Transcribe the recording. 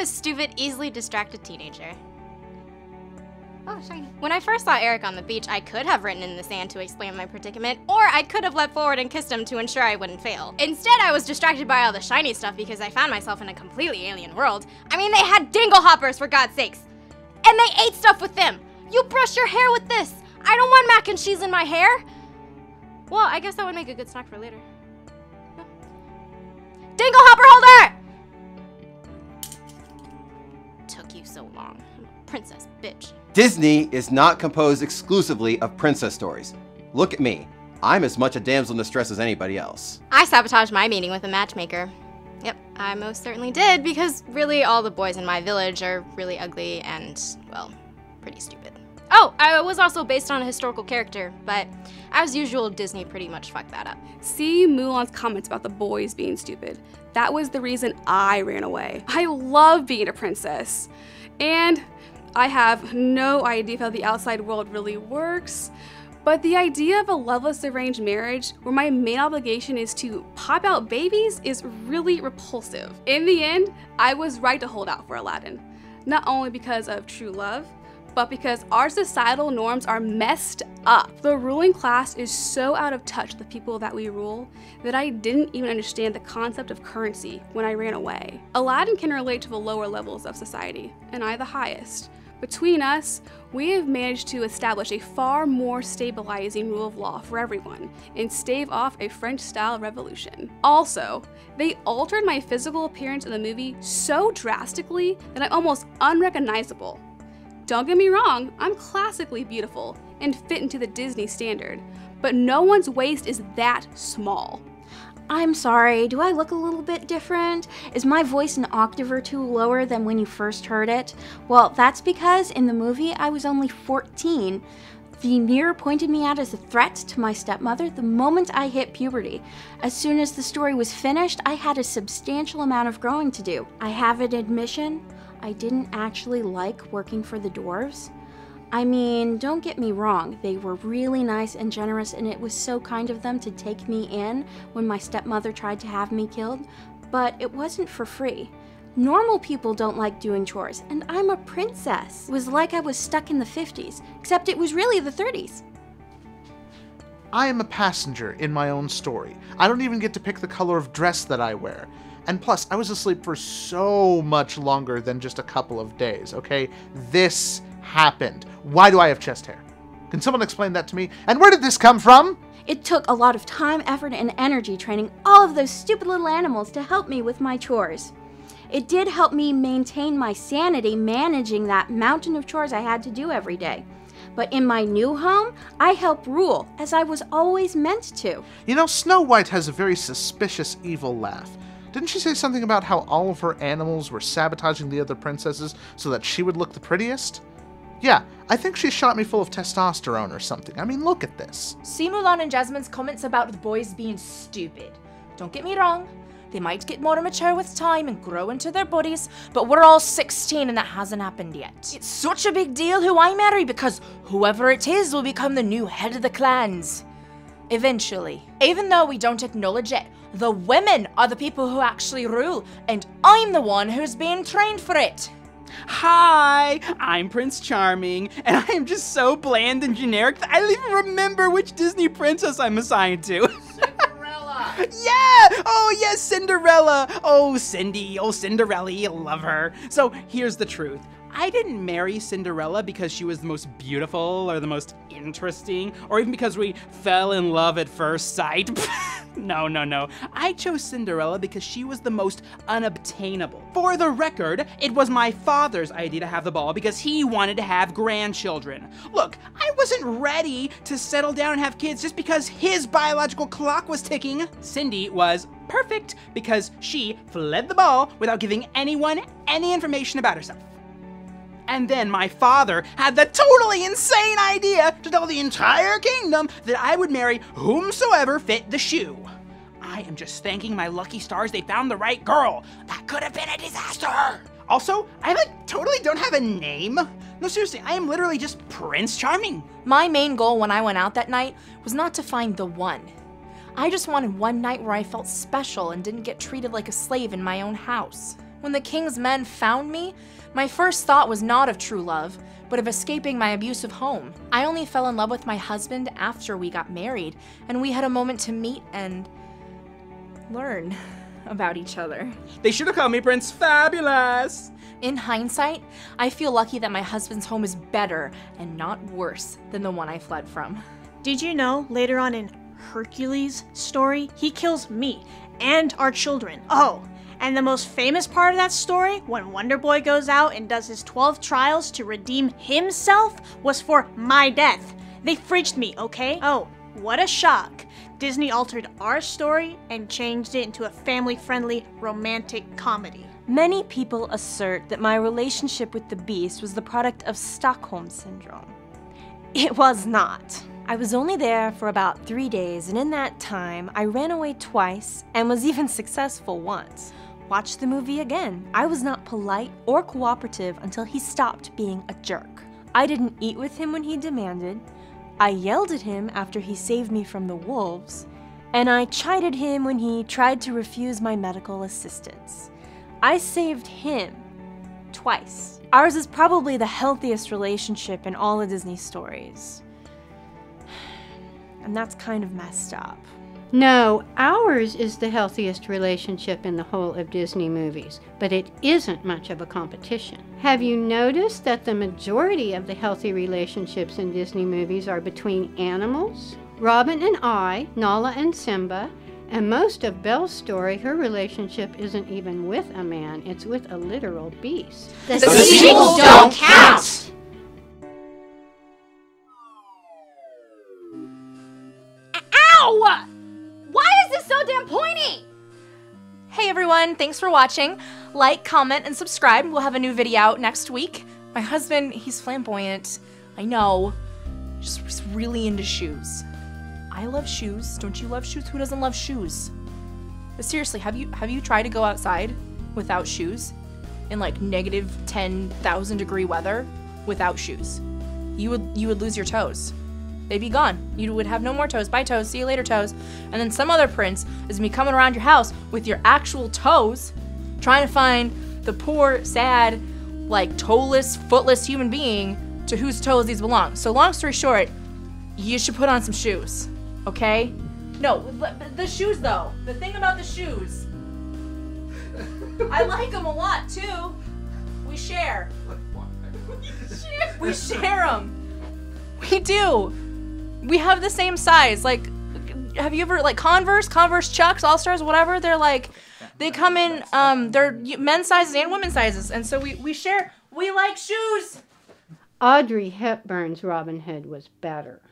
a stupid, easily distracted teenager. Oh, shiny. When I first saw Eric on the beach, I could have written in the sand to explain my predicament, or I could have leapt forward and kissed him to ensure I wouldn't fail. Instead, I was distracted by all the shiny stuff because I found myself in a completely alien world. I mean, they had dingle hoppers, for God's sakes! And they ate stuff with them! You brush your hair with this! I don't want mac and cheese in my hair! Well, I guess that would make a good snack for later. Dingle hopper holder! Took you so long. I'm a princess bitch. Disney is not composed exclusively of princess stories. Look at me. I'm as much a damsel in distress as anybody else. I sabotaged my meeting with a matchmaker. Yep, I most certainly did, because really all the boys in my village are really ugly and, well, pretty stupid. Oh, I was also based on a historical character, but as usual, Disney pretty much fucked that up. See Mulan's comments about the boys being stupid. That was the reason I ran away. I love being a princess. And I have no idea how the outside world really works, but the idea of a loveless arranged marriage where my main obligation is to pop out babies is really repulsive. In the end, I was right to hold out for Aladdin, not only because of true love, but because our societal norms are messed up. The ruling class is so out of touch with the people that we rule that I didn't even understand the concept of currency when I ran away. Aladdin can relate to the lower levels of society, and I the highest. Between us, we have managed to establish a far more stabilizing rule of law for everyone and stave off a French-style revolution. Also, they altered my physical appearance in the movie so drastically that I'm almost unrecognizable. Don't get me wrong, I'm classically beautiful and fit into the Disney standard, but no one's waist is that small. I'm sorry, do I look a little bit different? Is my voice an octave or two lower than when you first heard it? Well, that's because in the movie I was only 14. The mirror pointed me out as a threat to my stepmother the moment I hit puberty. As soon as the story was finished, I had a substantial amount of growing to do. I have an admission, I didn't actually like working for the dwarves. I mean, don't get me wrong, they were really nice and generous, and it was so kind of them to take me in when my stepmother tried to have me killed, but it wasn't for free. Normal people don't like doing chores, and I'm a princess. It was like I was stuck in the 50s, except it was really the 30s. I am a passenger in my own story. I don't even get to pick the color of dress that I wear. And plus, I was asleep for so much longer than just a couple of days, okay? This happened. Why do I have chest hair? Can someone explain that to me? And where did this come from? It took a lot of time, effort, and energy training all of those stupid little animals to help me with my chores. It did help me maintain my sanity managing that mountain of chores I had to do every day. But in my new home, I help rule, as I was always meant to. You know, Snow White has a very suspicious, evil laugh. Didn't she say something about how all of her animals were sabotaging the other princesses so that she would look the prettiest? Yeah, I think she shot me full of testosterone or something. I mean, look at this. See Mulan and Jasmine's comments about the boys being stupid. Don't get me wrong, they might get more mature with time and grow into their bodies, but we're all 16 and that hasn't happened yet. It's such a big deal who I marry because whoever it is will become the new head of the clans. Eventually. Even though we don't acknowledge it, the women are the people who actually rule, and I'm the one who's being trained for it. Hi, I'm Prince Charming, and I am just so bland and generic that I don't even remember which Disney princess I'm assigned to. Cinderella! Yeah! Oh, yes, Cinderella! Oh, Cindy, oh, Cinderella, I love her. So, here's the truth. I didn't marry Cinderella because she was the most beautiful or the most interesting, or even because we fell in love at first sight. No. I chose Cinderella because she was the most unobtainable. For the record, it was my father's idea to have the ball because he wanted to have grandchildren. Look, I wasn't ready to settle down and have kids just because his biological clock was ticking. Cindy was perfect because she fled the ball without giving anyone any information about herself. And then my father had the totally insane idea to tell the entire kingdom that I would marry whomsoever fit the shoe. I am just thanking my lucky stars they found the right girl. That could have been a disaster. Also, I totally don't have a name. No, seriously, I am literally just Prince Charming. My main goal when I went out that night was not to find the one. I just wanted one night where I felt special and didn't get treated like a slave in my own house. When the king's men found me, my first thought was not of true love, but of escaping my abusive home. I only fell in love with my husband after we got married, and we had a moment to meet and learn about each other. They should have called me Prince Fabulous. In hindsight, I feel lucky that my husband's home is better and not worse than the one I fled from. Did you know later on in Hercules' story, he kills me and our children? Oh, and the most famous part of that story, when Wonder Boy goes out and does his 12 trials to redeem himself, was for my death. They freaked me, okay? Oh, what a shock. Disney altered our story and changed it into a family-friendly romantic comedy. Many people assert that my relationship with the Beast was the product of Stockholm Syndrome. It was not. I was only there for about 3 days, and in that time, I ran away twice and was even successful once. Watch the movie again. I was not polite or cooperative until he stopped being a jerk. I didn't eat with him when he demanded. I yelled at him after he saved me from the wolves, and I chided him when he tried to refuse my medical assistance. I saved him twice. Ours is probably the healthiest relationship in all of Disney stories. And that's kind of messed up. No, ours is the healthiest relationship in the whole of Disney movies, but it isn't much of a competition. Have you noticed that the majority of the healthy relationships in Disney movies are between animals? Robin and I, Nala and Simba, and most of Belle's story, her relationship isn't even with a man, it's with a literal beast. The sequels don't count! Ow! Why is this so damn pointy? Hey everyone, thanks for watching. Like, comment, and subscribe. We'll have a new video out next week. My husband, he's flamboyant. I know. Just really into shoes. I love shoes. Don't you love shoes? Who doesn't love shoes? But seriously, have you tried to go outside without shoes in like negative 10,000 degree weather without shoes? You would lose your toes. They'd be gone. You would have no more toes. Bye toes. See you later toes. And then some other prince is gonna be coming around your house with your actual toes, trying to find the poor, sad, like toeless, footless human being to whose toes these belong. So long story short, you should put on some shoes, okay? No, the shoes though. The thing about the shoes, I like them a lot too. We share. We share them. We do. We have the same size. Like, have you ever, like, Converse Chucks, All-Stars, whatever, they're like, they come in, they're men's sizes and women's sizes, and so we share, we like shoes. Audrey Hepburn's Robin Hood was better.